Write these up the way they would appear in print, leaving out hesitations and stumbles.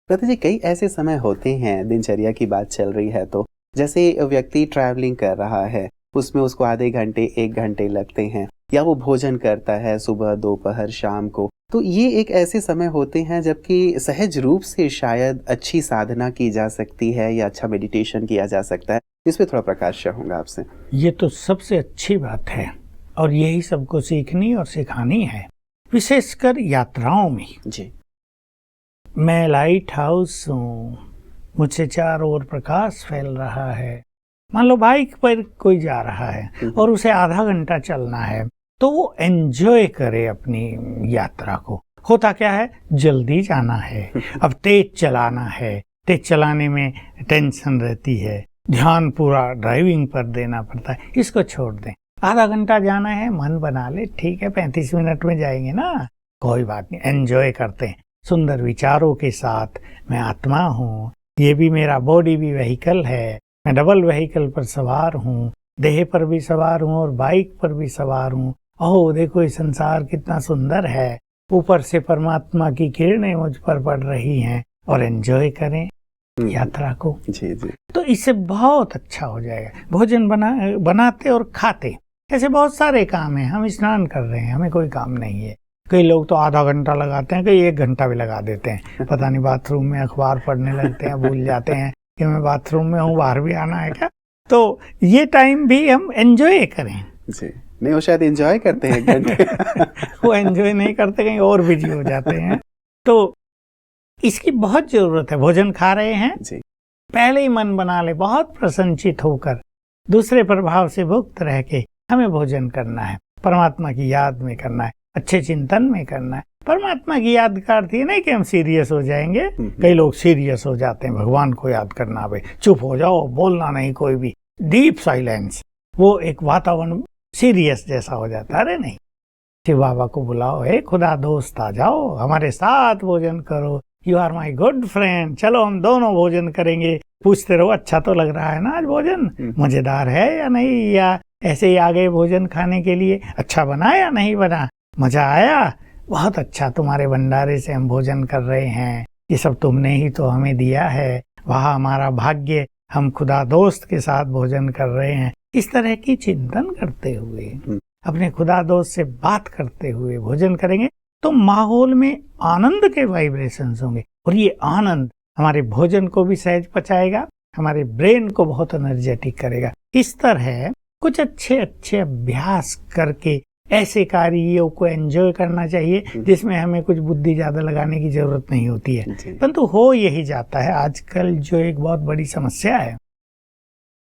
प्रति जी कई ऐसे समय होते हैं, दिनचर्या की बात चल रही है तो जैसे व्यक्ति ट्रैवलिंग कर रहा है, उसमें उसको आधे घंटे 1 घंटे लगते हैं या वो भोजन करता है सुबह, दोपहर, शाम को। तो ये एक ऐसे समय होते हैं जबकि सहज रूप से शायद अच्छी साधना की जा सकती है या अच्छा मेडिटेशन किया जा सकता है। इस पे थोड़ा प्रकाश चाहूँगा आपसे। ये तो सबसे अच्छी बात है और यही सबको सीखनी और सिखानी है, विशेषकर यात्राओं में। जी। मैं लाइट हाउस हूँ, मुझसे चारों ओर प्रकाश फैल रहा है। मान लो बाइक पर कोई जा रहा है और उसे आधा घंटा चलना है, तो वो एंजॉय करे अपनी यात्रा को। होता क्या है, जल्दी जाना है, अब तेज चलाना है, तेज चलाने में टेंशन रहती है, ध्यान पूरा ड्राइविंग पर देना पड़ता है। इसको छोड़ दें, आधा घंटा जाना है, मन बना ले, ठीक है 35 मिनट में जाएंगे ना, कोई बात नहीं, एंजॉय करते हैं सुंदर विचारों के साथ। मैं आत्मा हूँ, ये भी मेरा बॉडी भी व्हीकल है, मैं डबल व्हीकल पर सवार हूँ, देह पर भी सवार हूँ और बाइक पर भी सवार हूँ। ओह देखो ये संसार कितना सुंदर है, ऊपर से परमात्मा की किरणें मुझ पर पड़ रही हैं, और एंजॉय करें यात्रा को। जी जी। तो इससे बहुत अच्छा हो जाएगा। भोजन बनाते और खाते, ऐसे बहुत सारे काम हैं। हम स्नान कर रहे हैं, हमें कोई काम नहीं है। कई लोग तो आधा घंटा लगाते हैं, कई 1 घंटा भी लगा देते हैं। पता नहीं बाथरूम में अखबार पढ़ने लगते हैं, भूल जाते हैं कि मैं बाथरूम में हूँ, बाहर भी आना है क्या। तो ये टाइम भी हम एंजॉय करें। जी नहीं, वो शायद एंजॉय करते हैं 1 घंटे। वो एंजॉय नहीं करते, कहीं और बिजी हो जाते हैं। तो इसकी बहुत जरूरत है। भोजन खा रहे हैं जी। पहले ही मन बना ले, बहुत प्रसन्नचित होकर, दूसरे प्रभाव से मुक्त रह के हमें भोजन करना है। परमात्मा की याद में करना है, अच्छे चिंतन में करना है। परमात्मा की याद का अर्थ ये नहीं कि हम सीरियस हो जाएंगे। कई लोग सीरियस हो जाते हैं, भगवान को याद करना, भाई चुप हो जाओ, बोलना नहीं कोई भी, डीप साइलेंस, वो एक वातावरण सीरियस जैसा हो जाता है। अरे नहीं, शिव बाबा को बुलाओ, हे खुदा दोस्त आ जाओ, हमारे साथ भोजन करो, you are my good friend, चलो हम दोनों भोजन करेंगे। पूछते रहो अच्छा तो लग रहा है ना आज भोजन, मजेदार है या नहीं, या ऐसे ही आ गए भोजन खाने के लिए, अच्छा बना या नहीं बना, मजा आया, बहुत अच्छा, तुम्हारे भंडारे से हम भोजन कर रहे हैं, ये सब तुमने ही तो हमें दिया है, वहाँ हमारा भाग्य, हम खुदा दोस्त के साथ भोजन कर रहे हैं। इस तरह की चिंतन करते हुए, अपने खुदा दोस्त से बात करते हुए भोजन करेंगे तो माहौल में आनंद के वाइब्रेशंस होंगे, और ये आनंद हमारे भोजन को भी सहज पचाएगा, हमारे ब्रेन को बहुत एनर्जेटिक करेगा। इस तरह कुछ अच्छे अच्छे अभ्यास करके ऐसे कार्यों को एंजॉय करना चाहिए जिसमें हमें कुछ बुद्धि ज्यादा लगाने की जरूरत नहीं होती है। परंतु हो यही जाता है आजकल, जो एक बहुत बड़ी समस्या है,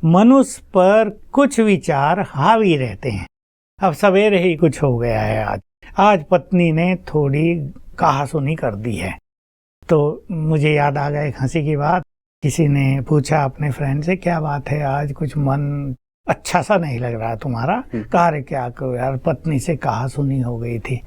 मनुष्य पर कुछ विचार हावी रहते हैं। अब सवेरे ही कुछ हो गया है, आज पत्नी ने थोड़ी कहासुनी कर दी है, तो मुझे याद आ गया एक हंसी की बात। किसी ने पूछा अपने फ्रेंड से, क्या बात है आज कुछ मन अच्छा सा नहीं लग रहा है तुम्हारा। कहा रे क्या करो यार, पत्नी से कहासुनी हो गई थी।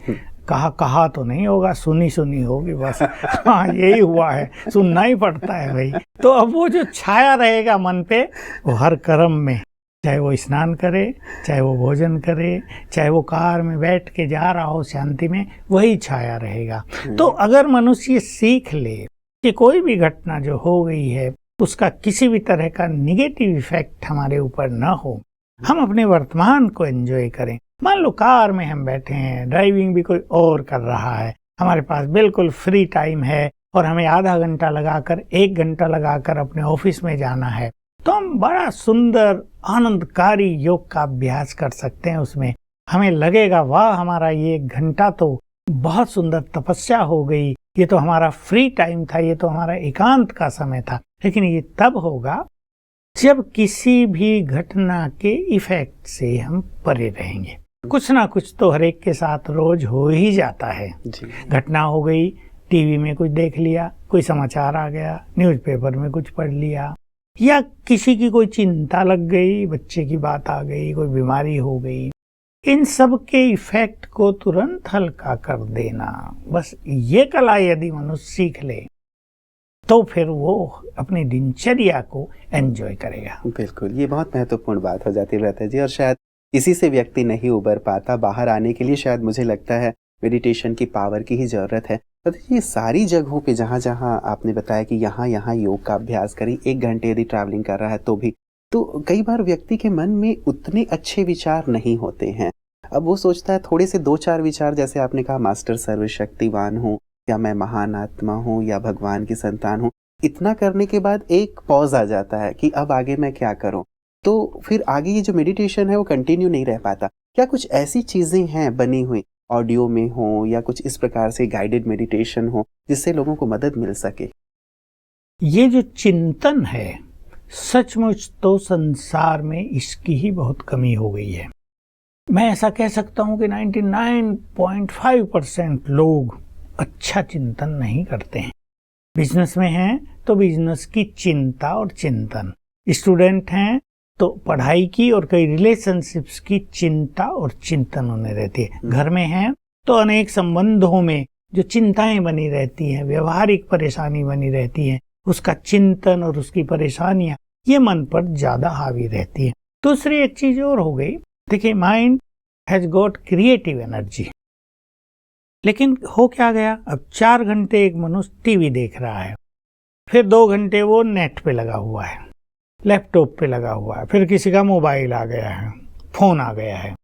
कहा तो नहीं होगा, सुनी सुनी होगी बस। हाँ यही हुआ है, सुनना ही पड़ता है भाई। तो अब वो जो छाया रहेगा मन पे, वो हर कर्म में, चाहे वो स्नान करे, चाहे वो भोजन करे, चाहे वो कार में बैठ के जा रहा हो शांति में, वही छाया रहेगा। तो अगर मनुष्य सीख ले कि कोई भी घटना जो हो गई है उसका किसी भी तरह का निगेटिव इफेक्ट हमारे ऊपर न हो, हम अपने वर्तमान को एंजॉय करें। मान लो कार में हम बैठे हैं, ड्राइविंग भी कोई और कर रहा है, हमारे पास बिल्कुल फ्री टाइम है और हमें आधा घंटा लगाकर 1 घंटा लगाकर अपने ऑफिस में जाना है, तो हम बड़ा सुंदर आनंदकारी योग का अभ्यास कर सकते हैं। उसमें हमें लगेगा वाह, हमारा ये 1 घंटा तो बहुत सुंदर तपस्या हो गई, ये तो हमारा फ्री टाइम था, ये तो हमारा एकांत का समय था। लेकिन ये तब होगा जब किसी भी घटना के इफेक्ट से हम परे रहेंगे। कुछ ना कुछ तो हर एक के साथ रोज हो ही जाता है। घटना हो गई, टीवी में कुछ देख लिया, कोई समाचार आ गया, न्यूज़पेपर में कुछ पढ़ लिया, या किसी की कोई चिंता लग गई, बच्चे की बात आ गई, कोई बीमारी हो गई, इन सब के इफेक्ट को तुरंत हल्का कर देना, बस ये कला यदि मनुष्य सीख ले तो फिर वो अपनी दिनचर्या को एंजॉय करेगा। बिल्कुल, ये बहुत महत्वपूर्ण बात हो जाती है जी, और शायद इसी से व्यक्ति नहीं उबर पाता। बाहर आने के लिए शायद मुझे लगता है मेडिटेशन की पावर की ही जरूरत है। तो ये सारी जगहों पे जहाँ-जहाँ आपने बताया कि यहाँ-यहाँ योग का अभ्यास करें, 1 घंटे यदि ट्रैवलिंग कर रहा है तो भी, तो कई बार व्यक्ति के मन में उतने अच्छे विचार नहीं होते हैं। अब वो सोचता है थोड़े से 2-4 विचार, जैसे आपने कहा मास्टर सर्वशक्तिवान हूँ, या मैं महान आत्मा हूँ, या भगवान की संतान हूँ। इतना करने के बाद एक पॉज़ आ जाता है कि अब आगे मैं क्या करूँ? तो फिर आगे ये जो मेडिटेशन है वो कंटिन्यू नहीं रह पाता। क्या कुछ ऐसी चीज़ें हैं बनी हुई, ऑडियो में हो या कुछ इस प्रकार से गाइडेड मेडिटेशन हो, जिससे लोगों को मदद मिल सके? ये जो चिंतन है, सचमुच तो संसार में इसकी ही बहुत कमी हो गई है। मैं ऐसा कह सकता हूँ कि 99.5% लोग अच्छा चिंतन नहीं करते हैं। बिजनेस में हैं तो बिजनेस की चिंता और चिंतन, स्टूडेंट हैं तो पढ़ाई की और कई रिलेशनशिप्स की चिंता और चिंतन उन्हें रहती है। घर में हैं तो अनेक संबंधों में जो चिंताएं बनी रहती हैं, व्यवहारिक परेशानी बनी रहती है, उसका चिंतन और उसकी परेशानियां ये मन पर ज्यादा हावी रहती है। दूसरी एक चीज और हो गई, देखिए mind has got creative energy, लेकिन हो क्या गया, अब 4 घंटे एक मनुष्य टीवी देख रहा है, फिर 2 घंटे वो नेट पे लगा हुआ है, लैपटॉप पे लगा हुआ है, फिर किसी का मोबाइल आ गया है, फोन आ गया है,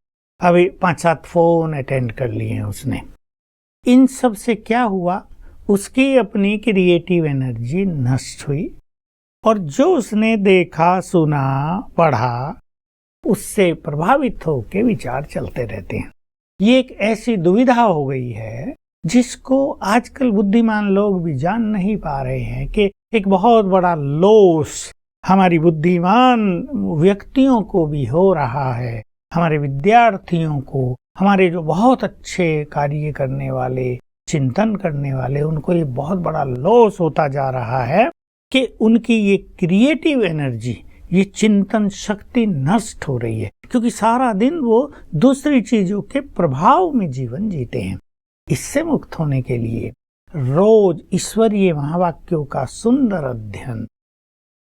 अभी 5-7 फोन अटेंड कर लिए हैं उसने। इन सब से क्या हुआ, उसकी अपनी क्रिएटिव एनर्जी नष्ट हुई और जो उसने देखा, सुना, पढ़ा, उससे प्रभावित होकर विचार चलते रहते हैं। ये एक ऐसी दुविधा हो गई है जिसको आजकल बुद्धिमान लोग भी जान नहीं पा रहे हैं कि एक बहुत बड़ा लॉस हमारी बुद्धिमान व्यक्तियों को भी हो रहा है, हमारे विद्यार्थियों को, हमारे जो बहुत अच्छे कार्य करने वाले, चिंतन करने वाले, उनको ये बहुत बड़ा लॉस होता जा रहा है कि उनकी ये क्रिएटिव एनर्जी, ये चिंतन शक्ति नष्ट हो रही है, क्योंकि सारा दिन वो दूसरी चीजों के प्रभाव में जीवन जीते हैं। इससे मुक्त होने के लिए रोज ईश्वरीय महावाक्यों का सुंदर अध्ययन,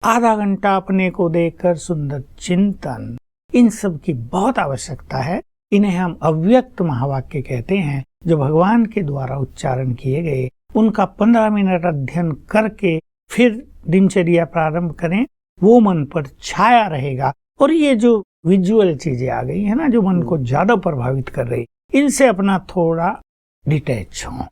आधा घंटा अपने को देकर सुंदर चिंतन, इन सब की बहुत आवश्यकता है। इन्हें हम अव्यक्त महावाक्य कहते हैं, जो भगवान के द्वारा उच्चारण किए गए। उनका 15 मिनट अध्ययन करके फिर दिनचर्या प्रारंभ करें, वो मन पर छाया रहेगा। और ये जो विजुअल चीजें आ गई है ना, जो मन को ज्यादा प्रभावित कर रही, इनसे अपना थोड़ा डिटैच हो,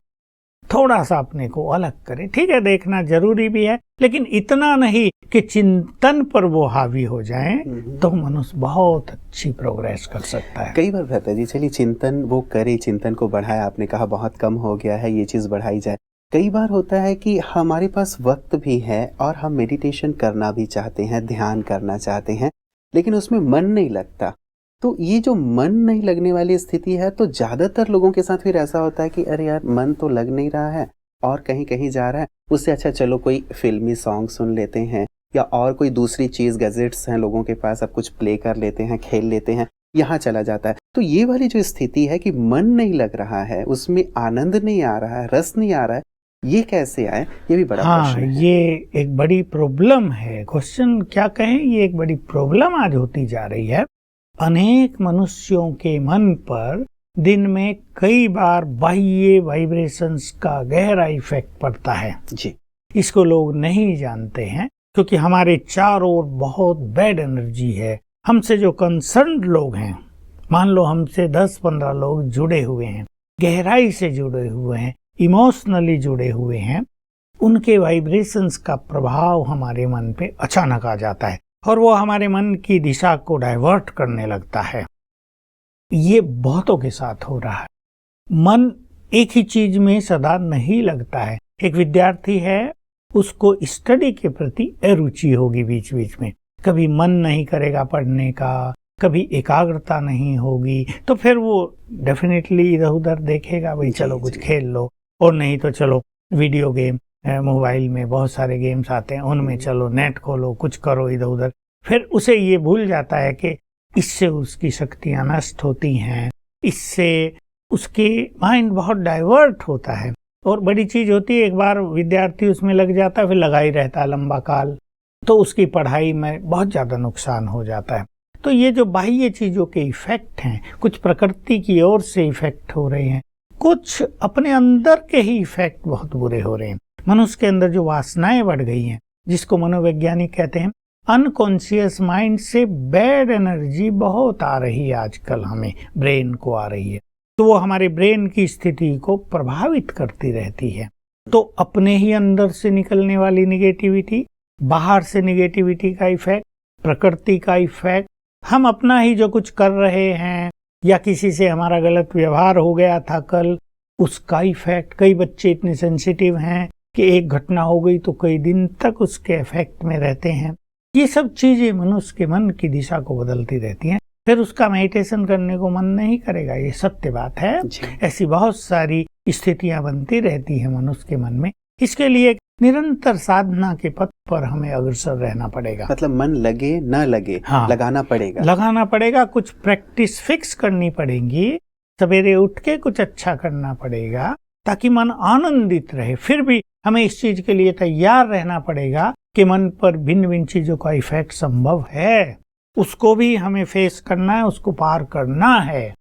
थोड़ा सा अपने को अलग करें। ठीक है, देखना जरूरी भी है, लेकिन इतना नहीं कि चिंतन पर वो हावी हो जाए, तो मनुष्य बहुत अच्छी प्रोग्रेस कर सकता है। कई बार भ्राता जी, चलिए चिंतन वो करे, चिंतन को बढ़ाए, आपने कहा बहुत कम हो गया है, ये चीज बढ़ाई जाए। कई बार होता है कि हमारे पास वक्त भी है और हम मेडिटेशन करना भी चाहते हैं, ध्यान करना चाहते हैं, लेकिन उसमें मन नहीं लगता। तो ये जो मन नहीं लगने वाली स्थिति है, तो ज्यादातर लोगों के साथ फिर ऐसा होता है कि अरे यार, मन तो लग नहीं रहा है और कहीं कहीं जा रहा है, उससे अच्छा चलो कोई फिल्मी सॉन्ग सुन लेते हैं, या और कोई दूसरी चीज, गैजेट्स हैं लोगों के पास, अब कुछ प्ले कर लेते हैं, खेल लेते हैं, यहाँ चला जाता है। तो ये वाली जो स्थिति है कि मन नहीं लग रहा है, उसमें आनंद नहीं आ रहा है, रस नहीं आ रहा है, ये कैसे आए, ये भी बड़ा प्रश्न है। ये एक बड़ी प्रॉब्लम है। क्वेश्चन क्या कहें, ये एक बड़ी प्रॉब्लम आज होती जा रही है। अनेक मनुष्यों के मन पर दिन में कई बार बाह्य वाइब्रेशंस का गहरा इफेक्ट पड़ता है जी। इसको लोग नहीं जानते हैं, क्योंकि हमारे चारों ओर बहुत बैड एनर्जी है। हमसे जो कंसर्न्ड लोग हैं, मान लो हमसे 10-15 लोग जुड़े हुए हैं, गहराई से जुड़े हुए हैं, इमोशनली जुड़े हुए हैं, उनके वाइब्रेशंस का प्रभाव हमारे मन पे अचानक आ जाता है और वो हमारे मन की दिशा को डाइवर्ट करने लगता है। ये बहुतों के साथ हो रहा है। मन एक ही चीज में सदा नहीं लगता है। एक विद्यार्थी है, उसको स्टडी के प्रति अरुचि होगी, बीच बीच में कभी मन नहीं करेगा पढ़ने का, कभी एकाग्रता नहीं होगी, तो फिर वो डेफिनेटली इधर उधर देखेगा, भाई चलो कुछ खेल लो, और नहीं तो चलो वीडियो गेम, मोबाइल में बहुत सारे गेम्स आते हैं, उनमें चलो, नेट खोलो, कुछ करो इधर उधर। फिर उसे ये भूल जाता है कि इससे उसकी शक्तियां नष्ट होती हैं, इससे उसके माइंड बहुत डाइवर्ट होता है। और बड़ी चीज होती है, एक बार विद्यार्थी उसमें लग जाता है, फिर लगा ही रहता है लंबा काल, तो उसकी पढ़ाई में बहुत ज्यादा नुकसान हो जाता है। तो ये जो बाह्य चीजों के इफेक्ट हैं, कुछ प्रकृति की ओर से इफेक्ट हो रहे हैं, कुछ अपने अंदर के ही इफेक्ट बहुत बुरे हो रहे हैं। मनुष्य के अंदर जो वासनाएं बढ़ गई हैं, जिसको मनोवैज्ञानिक कहते हैं, अनकॉन्शियस माइंड से बैड एनर्जी बहुत आ रही है आजकल, हमें ब्रेन को आ रही है, तो वो हमारे ब्रेन की स्थिति को प्रभावित करती रहती है। तो अपने ही अंदर से निकलने वाली निगेटिविटी, बाहर से निगेटिविटी का इफेक्ट, प्रकृति का इफेक्ट, हम अपना ही जो कुछ कर रहे हैं या किसी से हमारा गलत व्यवहार हो गया था कल, उसका इफेक्ट। कई बच्चे इतने सेंसिटिव हैं कि एक घटना हो गई तो कई दिन तक उसके इफेक्ट में रहते हैं। ये सब चीजें मनुष्य के मन की दिशा को बदलती रहती हैं। फिर उसका मेडिटेशन करने को मन नहीं करेगा, ये सत्य बात है। ऐसी बहुत सारी स्थितियां बनती रहती है मनुष्य के मन में। इसके लिए निरंतर साधना के पथ पर हमें अग्रसर रहना पड़ेगा। मतलब मन लगे न लगे, हाँ, लगाना पड़ेगा। कुछ प्रैक्टिस फिक्स करनी पड़ेगी, सवेरे उठ के कुछ अच्छा करना पड़ेगा ताकि मन आनंदित रहे। फिर भी हमें इस चीज के लिए तैयार रहना पड़ेगा कि मन पर भिन्न भिन्न चीजों का इफेक्ट संभव है, उसको भी हमें फेस करना है, उसको पार करना है।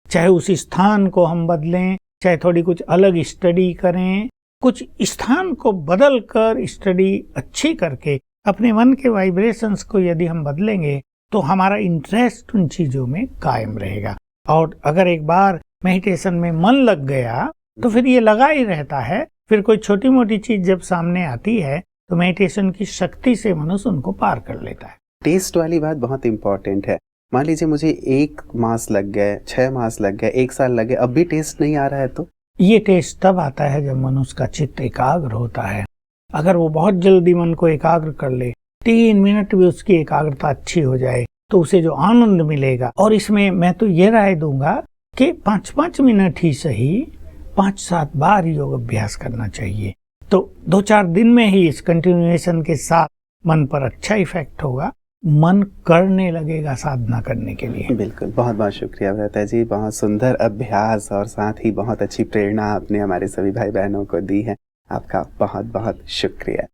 चाहे उस स्थान को हम बदलें, चाहे थोड़ी कुछ अलग स्टडी करें, कुछ स्थान को बदल कर स्टडी अच्छी करके अपने मन के वाइब्रेशंस को यदि हम बदलेंगे तो हमारा इंटरेस्ट उन चीजों में कायम रहेगा। और अगर एक बार मेडिटेशन में मन लग गया तो फिर ये लगा ही रहता है। फिर कोई छोटी मोटी चीज जब सामने आती है तो मेडिटेशन की शक्ति से मनुष्य उनको पार कर लेता है। टेस्ट वाली बात बहुत इंपॉर्टेंट है। मान लीजिए मुझे 1 मास लग गए, 6 मास लग गए, 1 साल लग गए, अब भी टेस्ट नहीं आ रहा है, तो ये टेस्ट तब आता है जब मनुष्य का चित्त एकाग्र होता है। अगर वो बहुत जल्दी मन को एकाग्र कर ले, 3 मिनट भी उसकी एकाग्रता अच्छी हो जाए, तो उसे जो आनंद मिलेगा। और इसमें मैं तो ये राय दूंगा कि 5-5 मिनट ही सही, 5-7 बार योग अभ्यास करना चाहिए। तो 2-4 दिन में ही इस कंटिन्यूएशन के साथ मन पर अच्छा इफेक्ट होगा, मन करने लगेगा साधना करने के लिए। बिल्कुल, बहुत बहुत शुक्रिया व्रता जी। बहुत सुंदर अभ्यास और साथ ही बहुत अच्छी प्रेरणा आपने हमारे सभी भाई बहनों को दी है। आपका बहुत बहुत शुक्रिया।